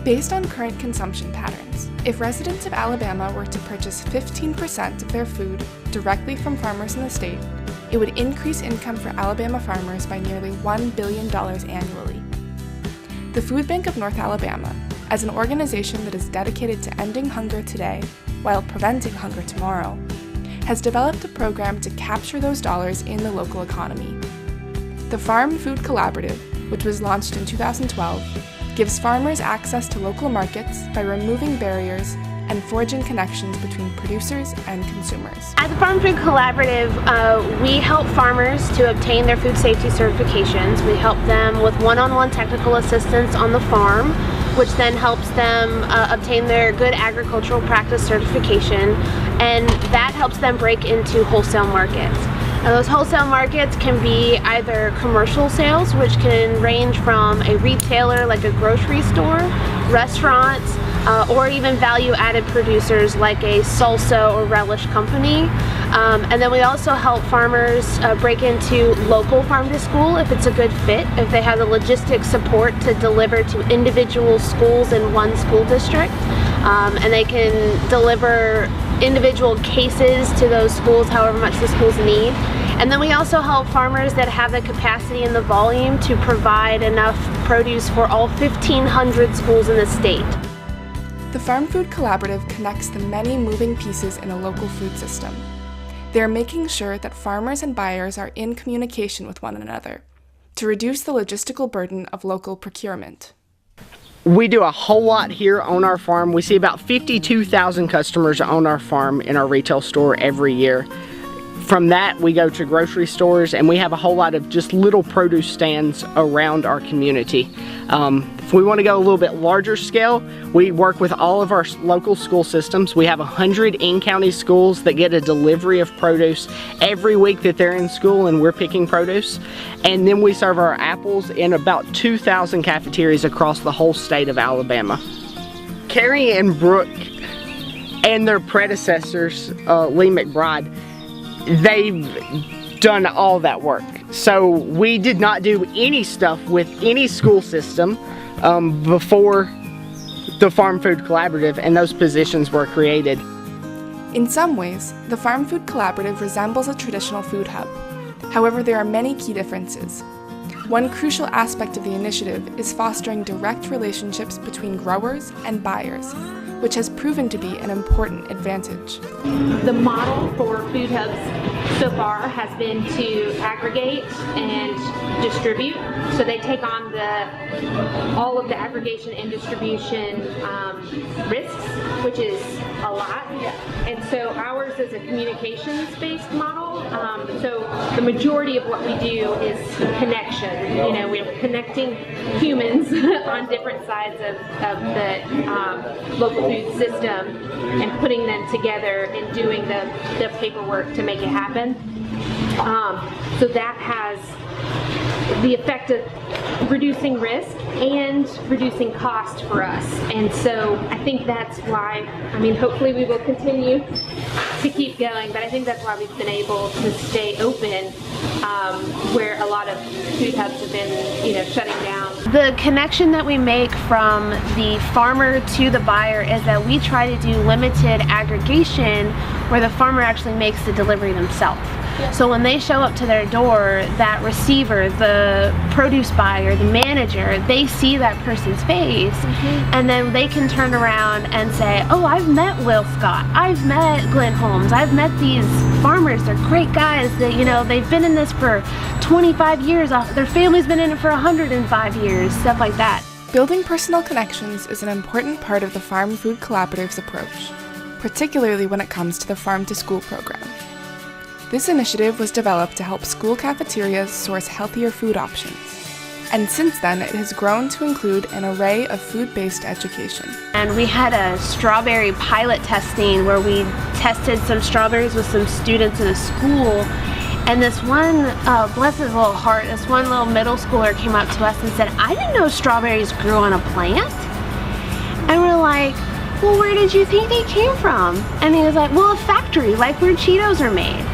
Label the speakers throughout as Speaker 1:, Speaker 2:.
Speaker 1: Based on current consumption patterns, if residents of Alabama were to purchase 15% of their food directly from farmers in the state, it would increase income for Alabama farmers by nearly $1 billion annually. The Food Bank of North Alabama, as an organization that is dedicated to ending hunger today while preventing hunger tomorrow, has developed a program to capture those dollars in the local economy. The Farm Food Collaborative, which was launched in 2012, gives farmers access to local markets by removing barriers and forging connections between producers and consumers.
Speaker 2: At the Farm Food Collaborative, we help farmers to obtain their food safety certifications. We help them with one-on-one technical assistance on the farm, which then helps them obtain their Good Agricultural Practice certification, and that helps them break into wholesale markets. Now, those wholesale markets can be either commercial sales, which can range from a retailer like a grocery store, restaurants, or even value-added producers like a salsa or relish company. And then we also help farmers break into local farm to school if it's a good fit, if they have the logistic support to deliver to individual schools in one school district, and they can deliver individual cases to those schools however much the schools need. And then we also help farmers that have the capacity and the volume to provide enough produce for all 1,500 schools in the state.
Speaker 1: The Farm Food Collaborative connects the many moving pieces in a local food system. They are making sure that farmers and buyers are in communication with one another to reduce the logistical burden of local procurement.
Speaker 3: We do a whole lot here on our farm. We see about 52,000 customers on our farm in our retail store every year. From that, we go to grocery stores, and we have a whole lot of just little produce stands around our community. If we want to go a little bit larger scale, we work with all of our local school systems. We have 100 in-county schools that get a delivery of produce every week that they're in school and we're picking produce. And then we serve our apples in about 2,000 cafeterias across the whole state of Alabama. Carrie and Brooke and their predecessors, Lee McBride, they've done all that work. So we did not do any stuff with any school system before the Farm Food Collaborative and those positions were created.
Speaker 1: In some ways, the Farm Food Collaborative resembles a traditional food hub. However, there are many key differences. One crucial aspect of the initiative is fostering direct relationships between growers and buyers, which has proven to be an important advantage.
Speaker 4: The model for food hubs so far has been to aggregate and distribute. So they take on all of the aggregation and distribution risks, which is a lot. And so ours is a communications-based model. So the majority of what we do is connection. You know, we're connecting humans on different sides of the local food system and putting them together and doing the paperwork to make it happen. So that has the effect of reducing risk and reducing cost for us. And so I think that's why, I mean, hopefully we will continue to keep going, but I think that's why we've been able to stay open where a lot of food hubs have been, you know, shutting down.
Speaker 2: The connection that we make from the farmer to the buyer is that we try to do limited aggregation where the farmer actually makes the delivery themselves. So when they show up to their door, that receiver, the produce buyer, the manager, they see that person's face, and then they can turn around and say, oh, I've met Will Scott, I've met Glenn Holmes, I've met these farmers, they're great guys, that, you know, they've been in this for 25 years, their family's been in it for 105 years, stuff like that.
Speaker 1: Building personal connections is an important part of the Farm Food Collaborative's approach, particularly when it comes to the Farm to School program. This initiative was developed to help school cafeterias source healthier food options, and since then it has grown to include an array of food-based education.
Speaker 2: And we had a strawberry pilot testing where we tested some strawberries with some students in a school, and this one, bless his little heart, this one little middle schooler came up to us and said, I didn't know strawberries grew on a plant. And we're like, well, where did you think they came from? And he was like, well, a factory, like where Cheetos are made.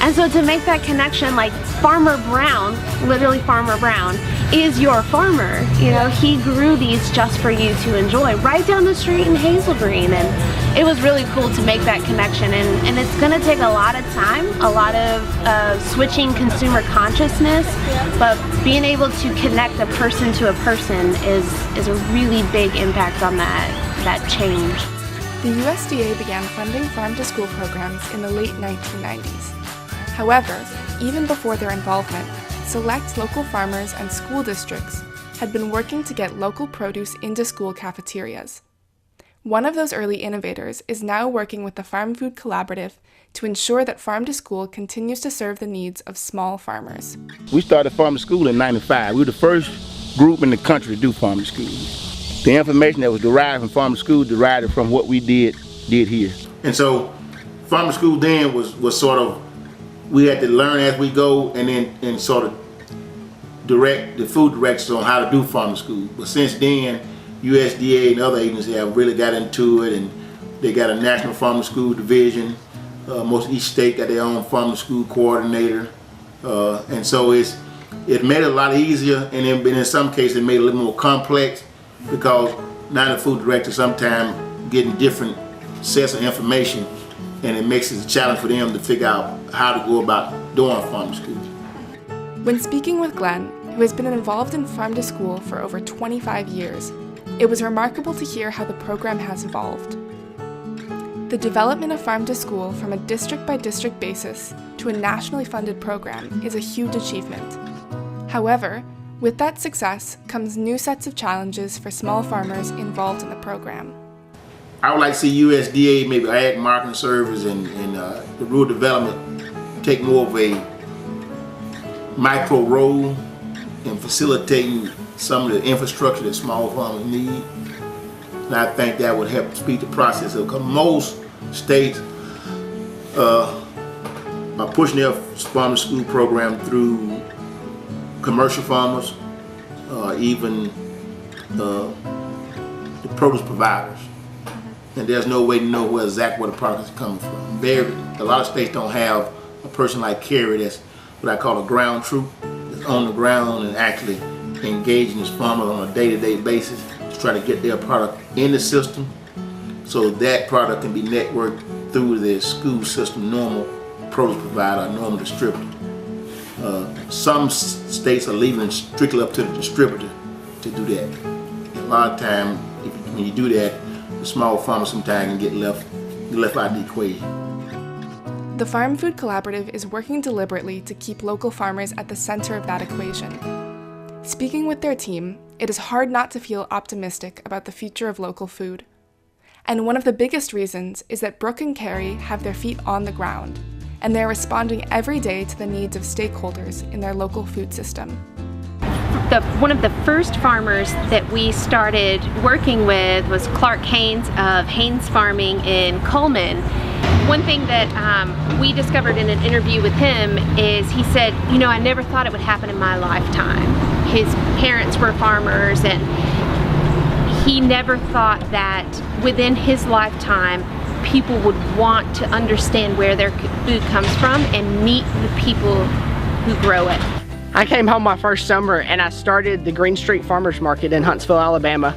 Speaker 2: And so to make that connection, like Farmer Brown, literally Farmer Brown, is your farmer. You know, he grew these just for you to enjoy right down the street in Hazel Green. And it was really cool to make that connection. And it's gonna take a lot of time, a lot of switching consumer consciousness, but being able to connect a person to a person is a really big impact on that change.
Speaker 1: The USDA began funding farm-to-school programs in the late 1990s. However, even before their involvement, select local farmers and school districts had been working to get local produce into school cafeterias. One of those early innovators is now working with the Farm Food Collaborative to ensure that farm-to-school continues to serve the needs of small farmers.
Speaker 5: We started farm-to-school in '95. We were the first group in the country to do farm-to-school. The information that was derived from farm-to-school derived from what we did here. And so farm-to-school then was sort of, we had to learn as we go and sort of direct the food directors on how to do farm-to-school. But since then, USDA and other agencies have really got into it, and they got a national farm-to-school division. Most each state got their own farm-to-school coordinator, and so it made it a lot easier, and in some cases it made it a little more complex because now the food directors sometimes getting different sets of information, and it makes it a challenge for them to figure out how to go about doing farm-to-school.
Speaker 1: When speaking with Glenn, who has been involved in farm-to-school for over 25 years, it was remarkable to hear how the program has evolved. The development of farm-to-school from a district-by-district basis to a nationally funded program is a huge achievement. However, with that success comes new sets of challenges for small farmers involved in the program.
Speaker 5: I would like to see USDA, maybe Ag Marketing Service and the rural development take more of a micro role in facilitating some of the infrastructure that small farmers need. And I think that would help speed the process up, because most states are pushing their farm-to-school program through commercial farmers, even the produce providers. And there's no way to know exactly where the product is coming from. A lot of states don't have a person like Carrie that's what I call a ground troop, that's on the ground and actually engaging his farmers on a day-to-day basis to try to get their product in the system so that product can be networked through the school system, normal produce provider, normal distributor. Some states are leaving it strictly up to the distributor to do that. A lot of time, when you do that, the small farmers sometimes can get left out of the equation.
Speaker 1: The Farm Food Collaborative is working deliberately to keep local farmers at the center of that equation. Speaking with their team, it is hard not to feel optimistic about the future of local food. And one of the biggest reasons is that Brooke and Carrie have their feet on the ground, and they're responding every day to the needs of stakeholders in their local food system.
Speaker 2: One of the first farmers that we started working with was Clark Haynes of Haynes Farming in Coleman. One thing that we discovered in an interview with him is he said, you know, I never thought it would happen in my lifetime. His parents were farmers, and he never thought that within his lifetime people would want to understand where their food comes from and meet the people who grow it.
Speaker 3: I came home my first summer and I started the Green Street Farmers Market in Huntsville, Alabama.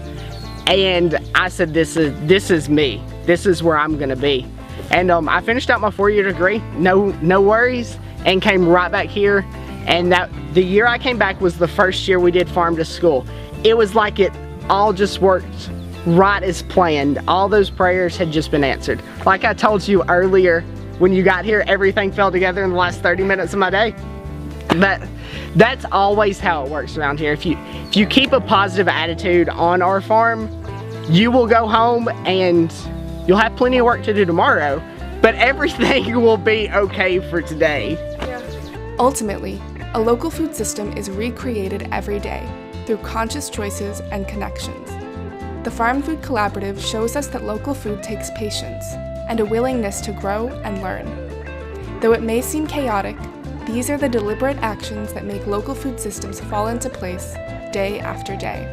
Speaker 3: And I said, this is me. This is where I'm gonna be. And I finished out my 4-year degree, no worries, and came right back here. And the year I came back was the first year we did Farm to School. It was like it all just worked right as planned. All those prayers had just been answered. Like I told you earlier, when you got here, everything fell together in the last 30 minutes of my day. But that's always how it works around here. If you keep a positive attitude on our farm, you will go home and you'll have plenty of work to do tomorrow, but everything will be okay for today.
Speaker 1: Ultimately, a local food system is recreated every day through conscious choices and connections. The Farm Food Collaborative shows us that local food takes patience and a willingness to grow and learn. Though it may seem chaotic, these are the deliberate actions that make local food systems fall into place day after day.